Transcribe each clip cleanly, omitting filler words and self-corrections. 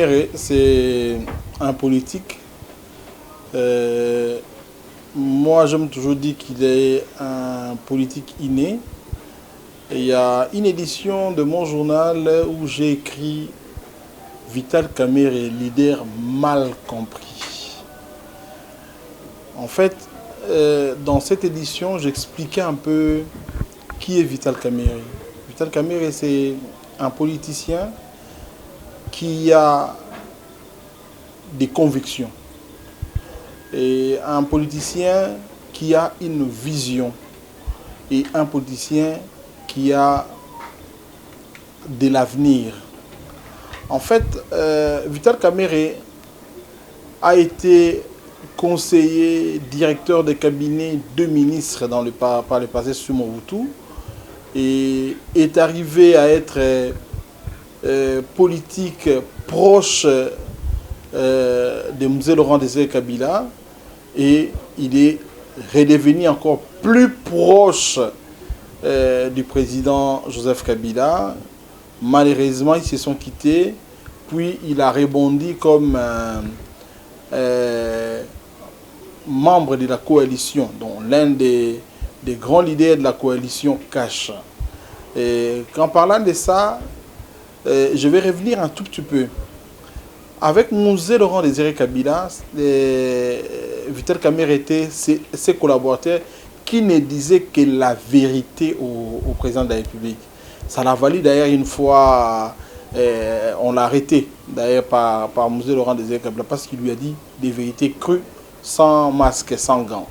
Kamere, c'est un politique. Moi, j'aime toujours dire qu'il est un politique inné. Et il y a une édition de mon journal où j'ai écrit Vital Kamere, leader mal compris. En fait, dans cette édition, j'expliquais un peu qui est Vital Kamere. Vital Kamere, c'est un politicien qui a des convictions. Et un politicien qui a une vision. Et un politicien qui a de l'avenir. En fait, Vital Kamere a été conseiller, directeur de cabinet de ministres par le passé sur Mobutu et est arrivé à être politique proche de Mzee Laurent Désiré Kabila et il est redevenu encore plus proche du président Joseph Kabila. Malheureusement, ils se sont quittés, puis il a rebondi comme membre de la coalition, dont l'un des grands leaders de la coalition Cash. Et en parlant de ça, je vais revenir un tout petit peu. Avec Mzee Laurent Désiré Kabila, Vital Kamere était ses collaborateurs qui ne disaient que la vérité au président de la République. Ça l'a valu d'ailleurs une fois, on l'a arrêté d'ailleurs par Mzee Laurent Désiré Kabila parce qu'il lui a dit des vérités crues, sans masque, sans gants.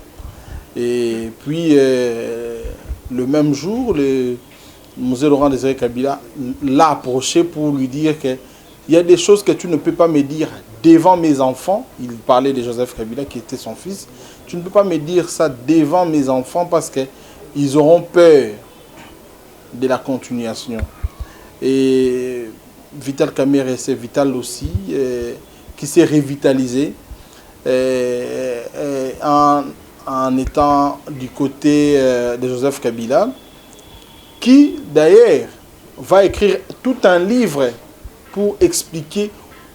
Et puis, le même jour, Mzee Laurent Désiré Kabila l'a approché pour lui dire que il y a des choses que tu ne peux pas me dire devant mes enfants. Il parlait de Joseph Kabila qui était son fils. Tu ne peux pas me dire ça devant mes enfants parce qu'ils auront peur de la continuation. Et Vital Kamere, c'est Vital aussi, qui s'est revitalisé en étant du côté de Joseph Kabila, qui d'ailleurs va écrire tout un livre pour expliquer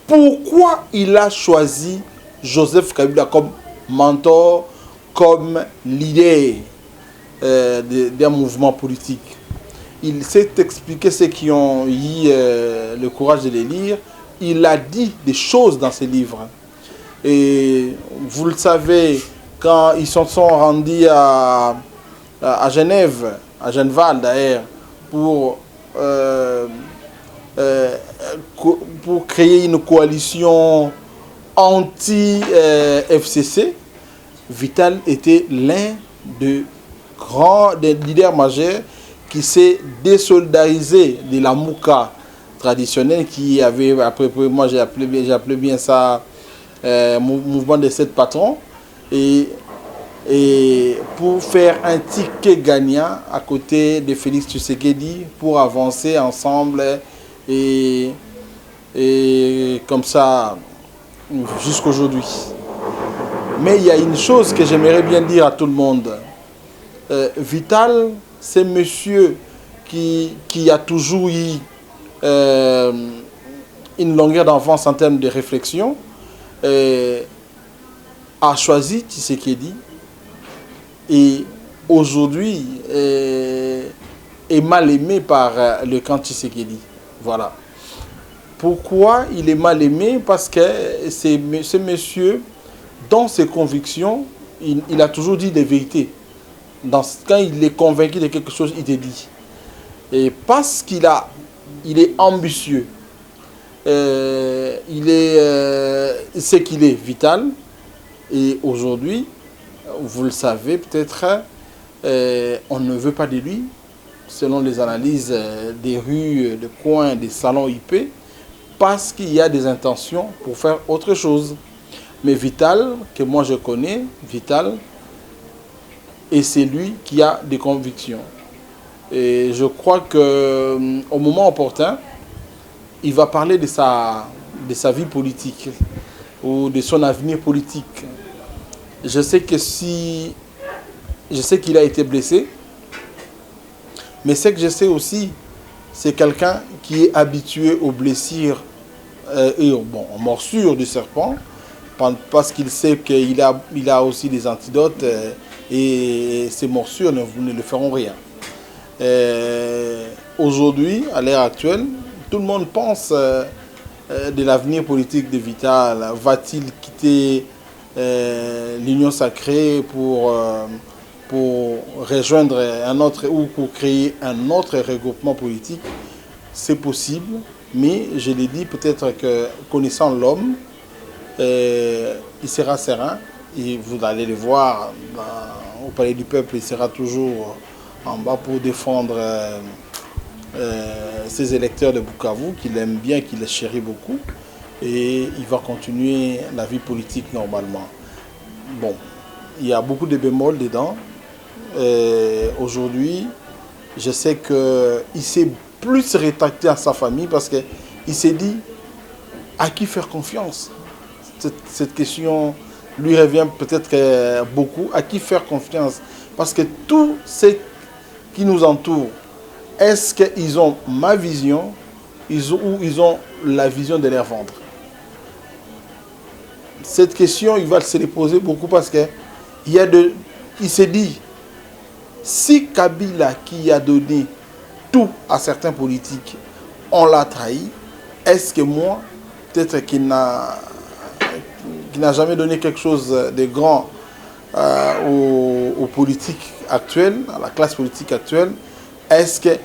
pourquoi il a choisi Joseph Kabila comme mentor, comme leader d'un mouvement politique. Il s'est expliqué, ceux qui ont eu le courage de les lire, il a dit des choses dans ses livres. Et vous le savez, quand ils se sont rendus à Genève, à Genval d'ailleurs, pour créer une coalition anti-FCC, Vital était l'un des leaders majeurs qui s'est désolidarisé de la Mouka traditionnelle qui avait, après moi j'ai appelé bien ça mouvement des 7 patrons, et pour faire un ticket gagnant à côté de Félix Tshisekedi pour avancer ensemble et comme ça jusqu'aujourd'hui. Mais il y a une chose que j'aimerais bien dire à tout le monde. Vital, c'est monsieur qui a toujours eu une longueur d'avance en termes de réflexion, a choisi Tshisekedi et aujourd'hui est mal aimé par le camp Tshisekedi. Voilà. Pourquoi il est mal aimé? Parce que c'est ce monsieur, dans ses convictions, il a toujours dit des vérités. Quand il est convaincu de quelque chose, il te dit. Et parce qu'il est ambitieux, il est ce qu'il est, Vital. Et aujourd'hui, vous le savez peut-être, on ne veut pas de lui, selon les analyses des rues, des coins, des salons IP, parce qu'il y a des intentions pour faire autre chose. Mais Vital, que moi je connais, Vital, et c'est lui qui a des convictions. Et je crois qu'au moment opportun, il va parler de sa vie politique ou de son avenir politique. Je sais qu'il a été blessé, mais ce que je sais aussi, c'est quelqu'un qui est habitué aux blessures et bon, en morsure du serpent, parce qu'il sait qu'il a aussi des antidotes et ces morsures ne le feront rien. Aujourd'hui, à l'ère actuelle, tout le monde pense de l'avenir politique de Vital. Va-t-il quitter l'Union sacrée pour rejoindre un autre ou pour créer un autre regroupement politique? C'est possible, mais je l'ai dit, peut-être que connaissant l'homme, il sera serein et vous allez le voir au Palais du Peuple, il sera toujours en bas pour défendre ses électeurs de Bukavu, qu'il aime bien, qu'il les chérit beaucoup, et il va continuer la vie politique normalement. Bon, il y a beaucoup de bémols dedans. Aujourd'hui, je sais qu'il s'est plus rétracté à sa famille parce qu'il s'est dit à qui faire confiance. Cette question lui revient peut-être beaucoup. À qui faire confiance? Parce que tous ceux qui nous entourent, est-ce qu'ils ont ma vision ou ils ont la vision de leur ventre? Cette question, il va se les poser beaucoup parce qu'il s'est dit, si Kabila qui a donné tout à certains politiques, on l'a trahi, est-ce que moi, peut-être qu'il n'a jamais donné quelque chose de grand aux politiques actuelles, à la classe politique actuelle, est-ce que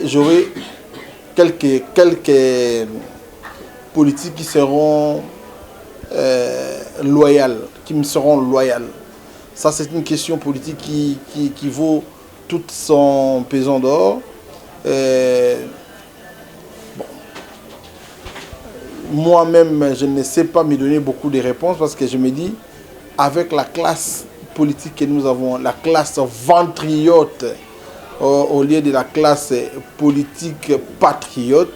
j'aurai quelques politiques qui seront loyales, qui me seront loyales? Ça, c'est une question politique qui vaut tout son pesant d'or. Bon. Moi-même, je ne sais pas me donner beaucoup de réponses parce que je me dis, avec la classe politique que nous avons, la classe ventriote, au lieu de la classe politique patriote,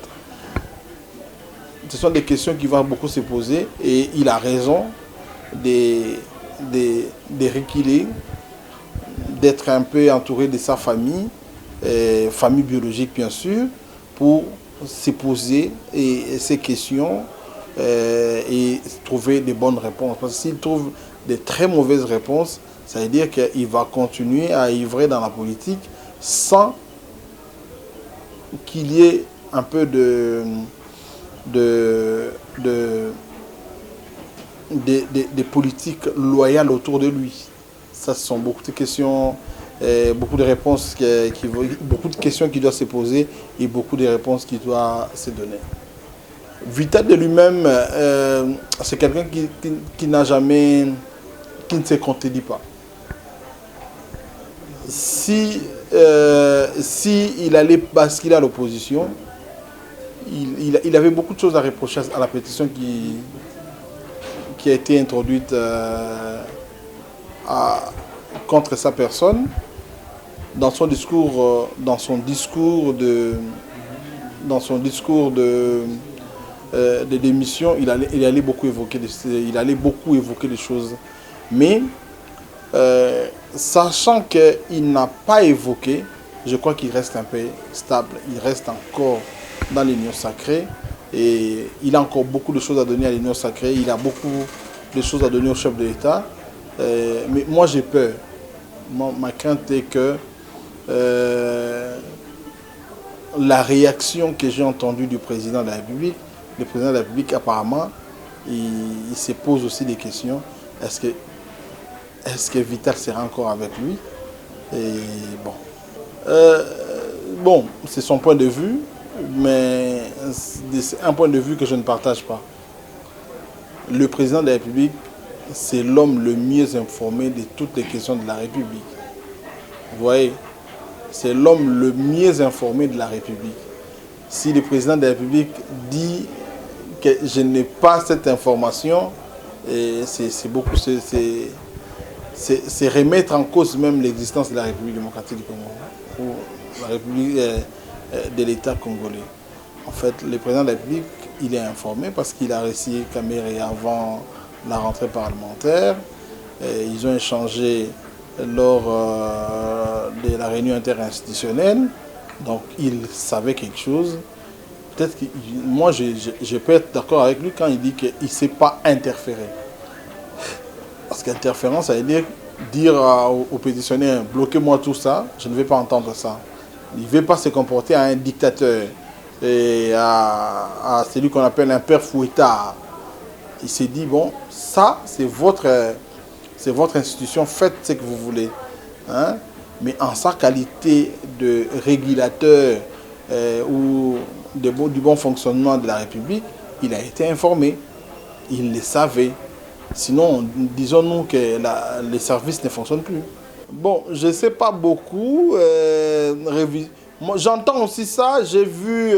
ce sont des questions qui vont beaucoup se poser et il a raison de reculer, d'être un peu entouré de sa famille, famille biologique bien sûr, pour se poser ces questions et trouver des bonnes réponses. Parce que s'il trouve de très mauvaises réponses, ça veut dire qu'il va continuer à œuvrer dans la politique sans qu'il y ait un peu de politiques loyales autour de lui. Ça, ce sont beaucoup de questions, beaucoup de réponses, beaucoup de questions qui doivent se poser et beaucoup de réponses qui doivent se donner. Vital de lui-même, c'est quelqu'un qui n'a jamais, qui ne se contredit pas. Si il allait basculer à l'opposition, il avait beaucoup de choses à reprocher à la pétition qui a été introduite contre sa personne. Dans son discours de démission, il allait beaucoup évoquer des choses. Mais sachant qu'il n'a pas évoqué, je crois qu'il reste un peu stable. Il reste encore dans l'Union sacrée et il a encore beaucoup de choses à donner à l'Union sacrée. Il a beaucoup de choses à donner au chef de l'État. Mais moi j'ai peur. Ma crainte est que la réaction que j'ai entendue du président de la République, le président de la République apparemment, il se pose aussi des questions. Est-ce que Vital sera encore avec lui? Et bon, c'est son point de vue, mais c'est un point de vue que je ne partage pas. Le président de la République, c'est l'homme le mieux informé de toutes les questions de la République. Vous voyez, c'est l'homme le mieux informé de la République. Si le président de la République dit que je n'ai pas cette information, c'est remettre en cause même l'existence de la République démocratique du Congo, ou la République de l'État congolais. En fait, le président de la République, il est informé parce qu'il a reçu Kamere avant la rentrée parlementaire. Ils ont échangé lors de la réunion interinstitutionnelle. Donc, il savait quelque chose. peut-être que moi, je peux être d'accord avec lui quand il dit qu'il ne sait pas interférer. Parce qu'interférence, ça veut dire aux pétitionnaires, bloquez-moi tout ça, je ne vais pas entendre ça. Il ne veut pas se comporter à un dictateur et à celui qu'on appelle un père fouettard. Il s'est dit, bon, ça, c'est votre institution, faites ce que vous voulez. Hein? Mais en sa qualité de régulateur ou du bon fonctionnement de la République, il a été informé. Il le savait. Sinon, disons-nous que les services ne fonctionnent plus. Bon, je ne sais pas beaucoup. Moi, j'entends aussi ça. J'ai vu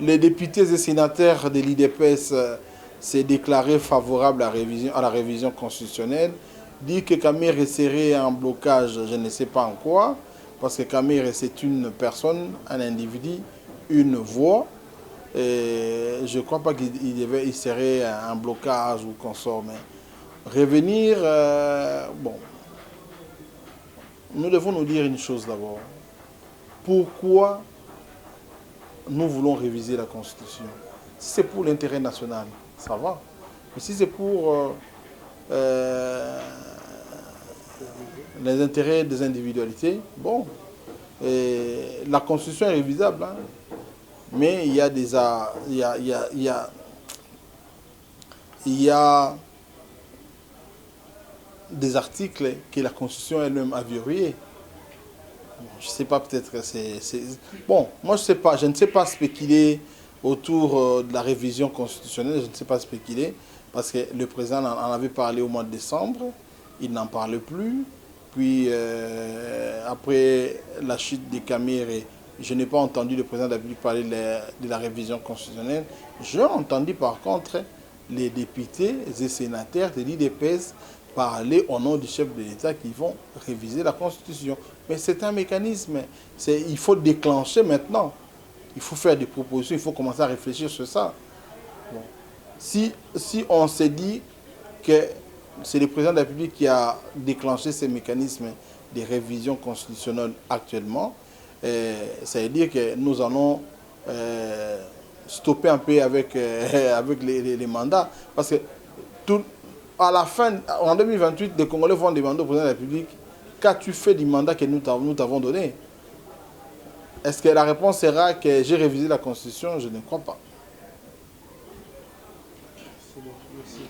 les députés et sénateurs de l'IDPS s'est déclaré favorable à la révision constitutionnelle, dit que Camille serait en blocage, je ne sais pas en quoi, parce que Camille c'est une personne, un individu, une voix, et je ne crois pas qu'il serait en blocage ou consort, mais revenir, bon, nous devons nous dire une chose d'abord. Pourquoi nous voulons réviser la Constitution? Si c'est pour l'intérêt national, ça va. Mais si c'est pour les intérêts des individualités, bon, la Constitution est révisable, hein, mais il y a des articles que la Constitution elle-même a verrouillés. Je ne sais pas, peut-être que c'est... Bon, moi je ne sais pas spéculer autour de la révision constitutionnelle, je ne sais pas spéculer, parce que le président en avait parlé au mois de décembre, il n'en parle plus. Puis après la chute de Camille, je n'ai pas entendu le président de la République parler de la révision constitutionnelle. J'ai entendu par contre les députés et sénateurs de l'IDPS parler au nom du chef de l'État qui vont réviser la Constitution. Mais c'est un mécanisme, il faut déclencher maintenant. Il faut faire des propositions, il faut commencer à réfléchir sur ça. Bon. Si on se dit que c'est le président de la République qui a déclenché ces mécanismes de révision constitutionnelle actuellement, ça veut dire que nous allons stopper un peu avec les mandats. Parce que à la fin, en 2028, les Congolais vont demander au président de la République qu'as-tu fait du mandat que nous t'avons donné? Est-ce que la réponse sera que j'ai révisé la Constitution? Je ne crois pas. C'est bon, merci.